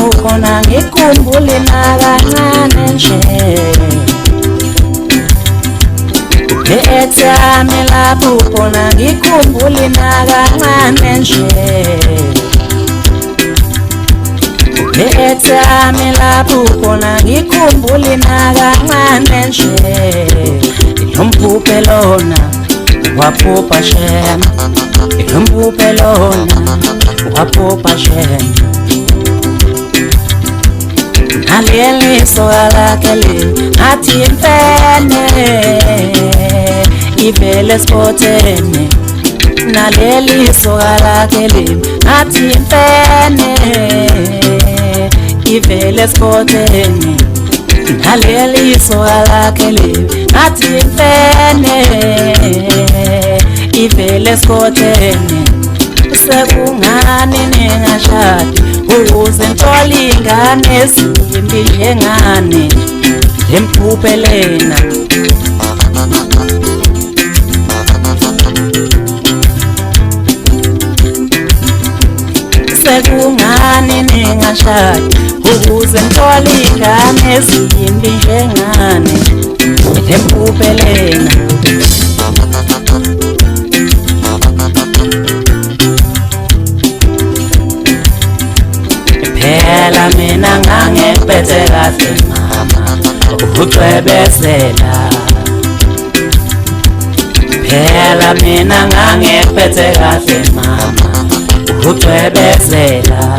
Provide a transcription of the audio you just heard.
khona ngikhumbule nakancane nje Etsami lapho khona ngikhumbule nakancane nje Etsami lapho khona ngikhumbule nakancane nje Lomphupe lona waphupha shem Lomphupe lona waphupha shem Naleli soka lakhe le ngathi imfene ivele spothene Naleli soka lakhe le ngathi imfene ivele spothene Naleli soka lakhe le ngathi imfene ivele spothene Sekungani ningashadi ukuze ngithole ingane esimbi njengani Lomphupe lena Sekungani ningashadi ukuze ngithole ingane esimbi njengani Lomphupe lena Phela mina ngangiphethe kahle mama ukucwebezela Phela mina ngangiphethe kahle mama ukucwebezela